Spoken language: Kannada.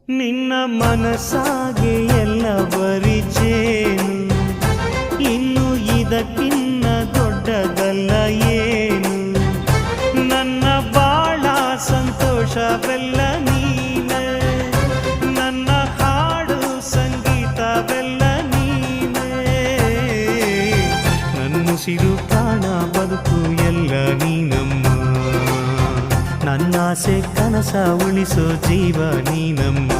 ನಿನ್ನ ಮನಸ್ಸಾಗೆ ಎಲ್ಲ ಬರಿಚೇನು, ಇನ್ನು ಇದಕ್ಕಿನ್ನ ದೊಡ್ಡದಲ್ಲ ಏನು. ನನ್ನ ಬಾಳ ಸಂತೋಷವೆಲ್ಲ ನೀನೆ, ನನ್ನ ಹಾಡು ಸಂಗೀತವೆಲ್ಲ ನೀನೆ. ನನ್ನುಸಿರು ಪ್ರಾಣ ಬದುಕು ಎಲ್ಲ ನೀನಮ್ಮ, ನನ್ನಾಸೆ ಕನಸ ಉಳಿಸೋ ಜೀವ ನೀನಮ್ಮ.